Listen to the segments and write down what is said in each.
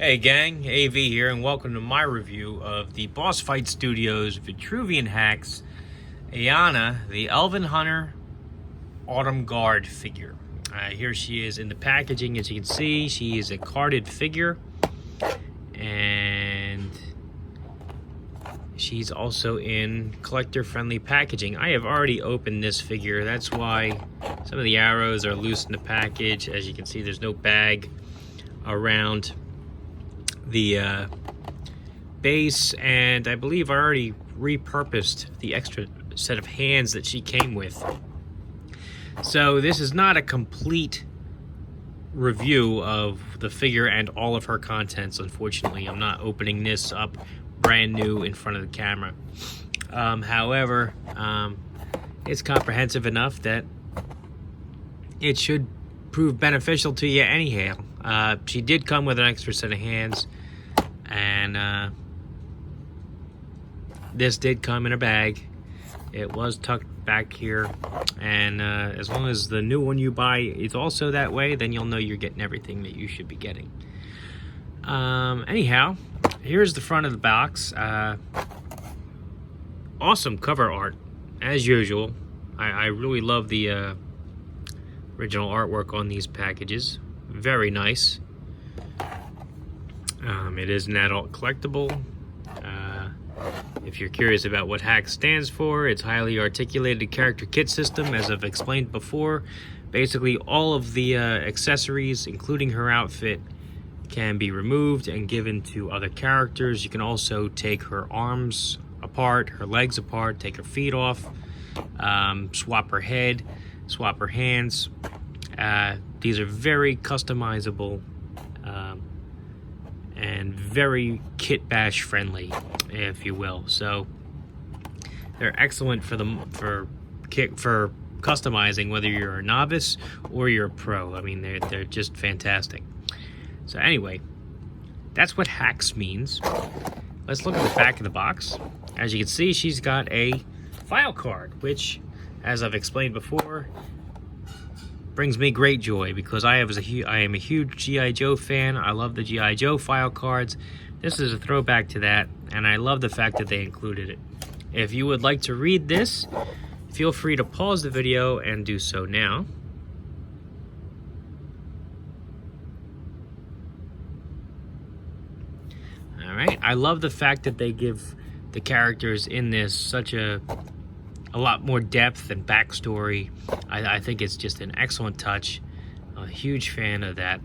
Hey gang, AV here, and welcome to my review of the Boss Fight Studios Vitruvian H.A.C.K.S Aiyana, the Elven Hunter Autumn Guard figure. Here she is in the packaging. As you can see, she is a carded figure, and she's also in collector-friendly packaging. I have already opened this figure. That's why some of the arrows are loose in the package. As you can see, there's no bag around the base, and I believe I already repurposed the extra set of hands that she came with. So this is not a complete review of the figure and all of her contents. Unfortunately, I'm not opening this up brand new in front of the camera. However, it's comprehensive enough that it should prove beneficial to you anyhow. She did come with an extra set of hands, and this did come in a bag. It was tucked back here, and as long as the new one you buy is also that way, then you'll know you're getting everything that you should be getting. Anyhow, here's the front of the box. Awesome cover art, as usual. I really love the original artwork on these packages. Very nice. It is an adult collectible. If you're curious about what H.A.C.K.S stands for, it's Highly Articulated Character Kit System, as I've explained before. Basically, all of the accessories, including her outfit, can be removed and given to other characters. You can also take her arms apart, her legs apart, take her feet off, swap her head, swap her hands. These are very customizable and very kit bash friendly, if you will. So they're excellent for customizing, whether you're a novice or you're a pro. I mean, they're just fantastic. So anyway, that's what H.A.C.K.S means. Let's look at the back of the box. As you can see, she's got a file card, which, as I've explained before, brings me great joy, because I am a huge G.I. Joe fan. I love the G.I. Joe file cards. This is a throwback to that, and I love the fact that they included it. If you would like to read this, feel free to pause the video and do so now. Alright, I love the fact that they give the characters in this such a lot more depth and backstory. I think it's just an excellent touch. I'm a huge fan of that.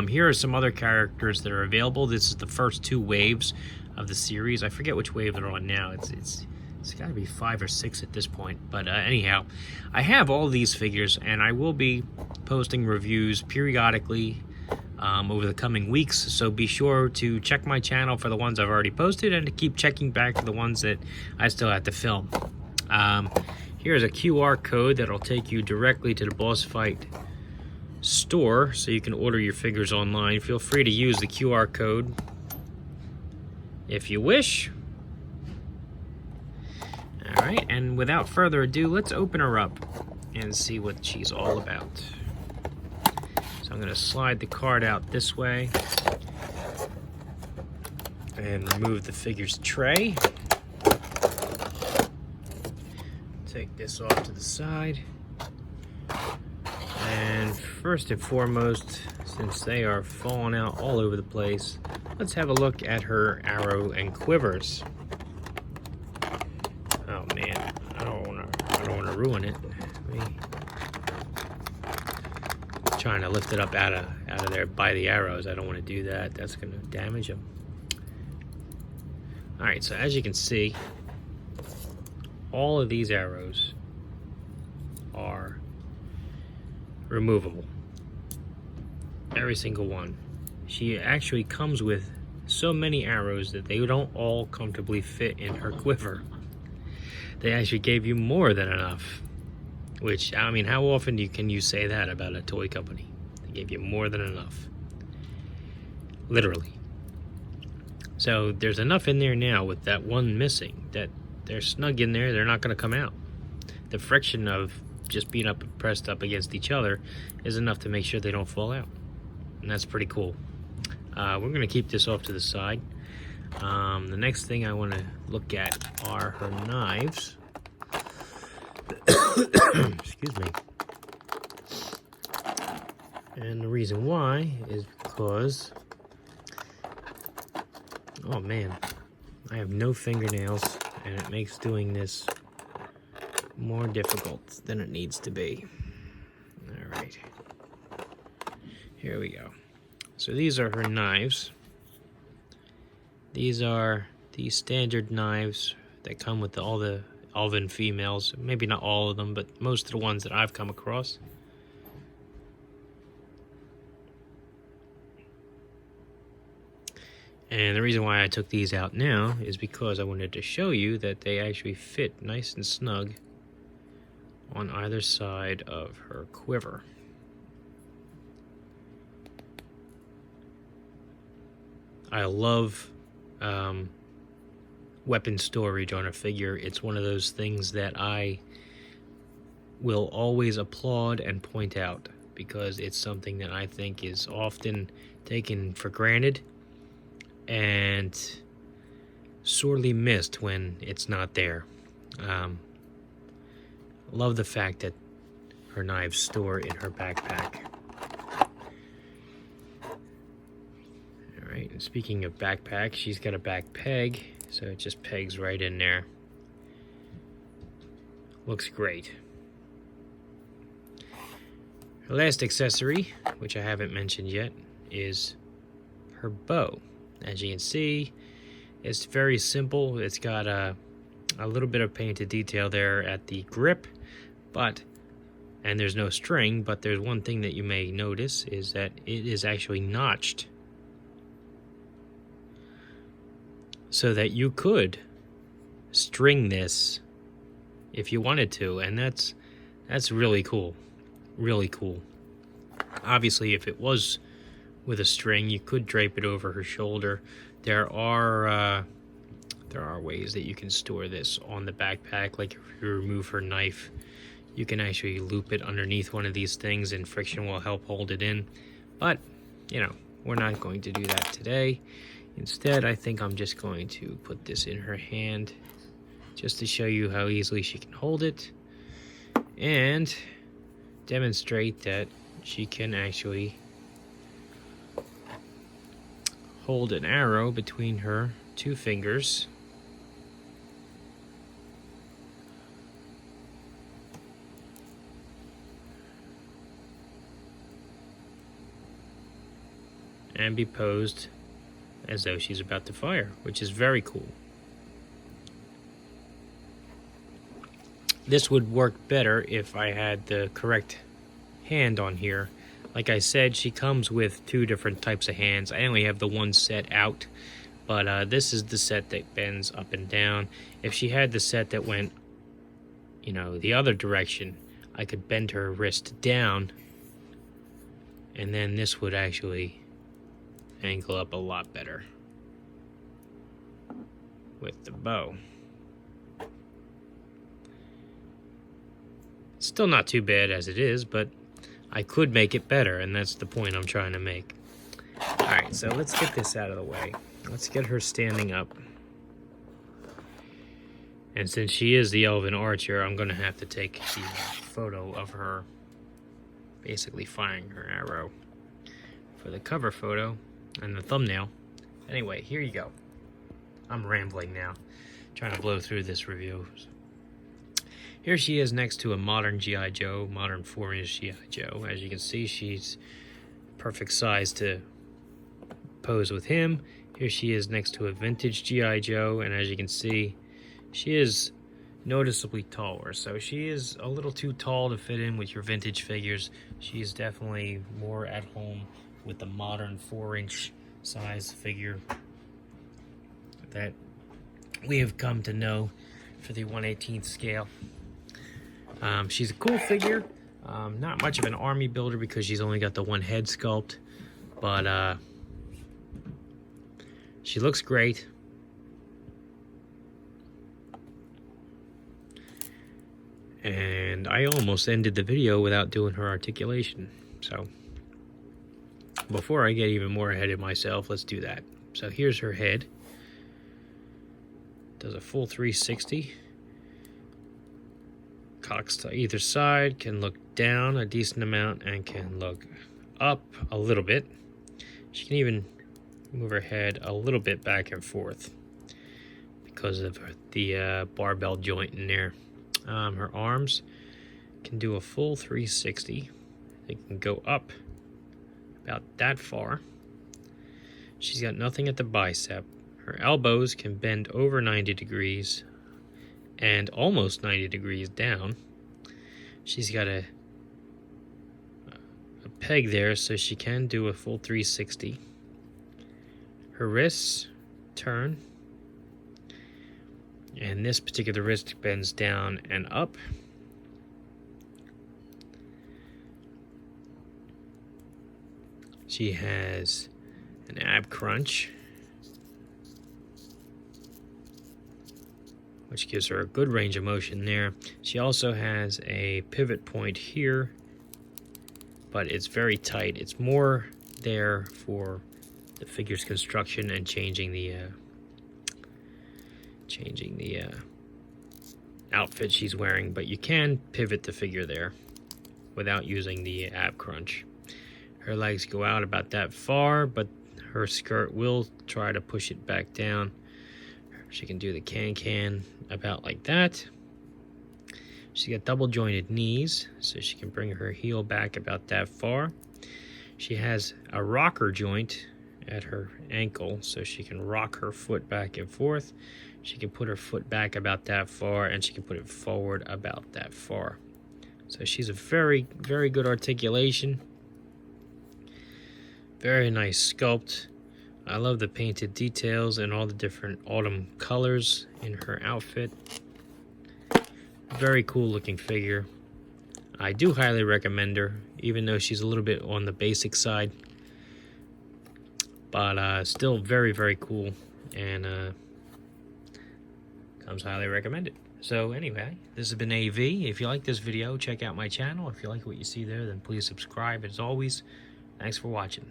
Here are some other characters that are available. This is the first two waves of the series. I forget which wave they're on now. It's got to be 5 or 6 at this point. But anyhow, I have all these figures, and I will be posting reviews periodically over the coming weeks. So be sure to check my channel for the ones I've already posted, and to keep checking back for the ones that I still have to film. Here's a QR code that'll take you directly to the Boss Fight store, so you can order your figures online. Feel free to use the QR code if you wish. Alright, and without further ado, let's open her up and see what she's all about. So I'm going to slide the card out this way and remove the figure's tray. Take this off to the side. And first and foremost, since they are falling out all over the place, let's have a look at her arrow and quivers. Oh man, I don't want to ruin it. Trying to lift it up out of there by the arrows. I don't want to do that. That's going to damage them. Alright, so as you can see, all of these arrows are removable. Every single one. She actually comes with so many arrows that they don't all comfortably fit in her quiver. They actually gave you more than enough. Which, I mean, how often can you say that about a toy company? They gave you more than enough. Literally. So there's enough in there now with that one missing that they're snug in there. They're not going to come out. The friction of just being pressed up against each other is enough to make sure they don't fall out. And that's pretty cool. We're going to keep this off to the side. The next thing I want to look at are her knives. Excuse me. And the reason why is because, oh man, I have no fingernails, and it makes doing this more difficult than it needs to be. All right, here we go. So these are her knives. These are the standard knives that come with all the Elven females. Maybe not all of them, but most of the ones that I've come across. And the reason why I took these out now is because I wanted to show you that they actually fit nice and snug on either side of her quiver. I love weapon storage on a figure. It's one of those things that I will always applaud and point out, because it's something that I think is often taken for granted and sorely missed when it's not there. Love the fact that her knives store in her backpack. Alright, and speaking of backpack, she's got a back peg, so it just pegs right in there. Looks great. Her last accessory, which I haven't mentioned yet, is her bow. As you can see, it's very simple. It's got a little bit of painted detail there at the grip, and there's no string, but there's one thing that you may notice is that it is actually notched, so that you could string this if you wanted to, and that's really cool. Really cool. Obviously, if it was with a string, you could drape it over her shoulder. There are ways that you can store this on the backpack. Like if you remove her knife, you can actually loop it underneath one of these things, and friction will help hold it in. But, you know, we're not going to do that today. Instead, I think I'm just going to put this in her hand just to show you how easily she can hold it and demonstrate that she can actually hold an arrow between her two fingers. And be posed as though she's about to fire, which is very cool. This would work better if I had the correct hand on here. Like I said, she comes with two different types of hands. I only have the one set out, but this is the set that bends up and down. If she had the set that went, you know, the other direction, I could bend her wrist down, and then this would actually angle up a lot better with the bow. Still not too bad as it is, but I could make it better, and that's the point I'm trying to make. Alright, so let's get this out of the way. Let's get her standing up. And since she is the Elven archer, I'm going to have to take the photo of her basically firing her arrow for the cover photo and the thumbnail. Anyway, here you go. I'm rambling now, trying to blow through this review. Here she is next to a modern G.I. Joe, modern 4-inch G.I. Joe. As you can see, she's perfect size to pose with him. Here she is next to a vintage G.I. Joe, and as you can see, she is noticeably taller. So she is a little too tall to fit in with your vintage figures. She's definitely more at home with the modern 4-inch size figure that we have come to know for the 1/18 scale. She's a cool figure. Not much of an army builder because she's only got the one head sculpt, but she looks great. And I almost ended the video without doing her articulation. So before I get even more ahead of myself, let's do that. So here's her head. Does a full 360. Cocks to either side, can look down a decent amount and can look up a little bit. She can even move her head a little bit back and forth because of the barbell joint in there. Her arms can do a full 360. They can go up about that far. She's got nothing at the bicep. Her elbows can bend over 90 degrees and almost 90 degrees down. She's got a peg there, so she can do a full 360. Her wrists turn, and this particular wrist bends down and up. She has an ab crunch, which gives her a good range of motion there. She also has a pivot point here, but it's very tight. It's more there for the figure's construction and changing the outfit she's wearing, but you can pivot the figure there without using the ab crunch. Her legs go out about that far, but her skirt will try to push it back down. She can do the can about like that. She's got double jointed knees, so she can bring her heel back about that far. She has a rocker joint at her ankle, so she can rock her foot back and forth. She can put her foot back about that far, and she can put it forward about that far. So she's a very, very good articulation. Very nice sculpt. I love the painted details and all the different autumn colors in her outfit. Very cool looking figure. I do highly recommend her, even though she's a little bit on the basic side. But still very, very cool, and comes highly recommended. So anyway, this has been AV. If you like this video, check out my channel. If you like what you see there, then please subscribe. As always, thanks for watching.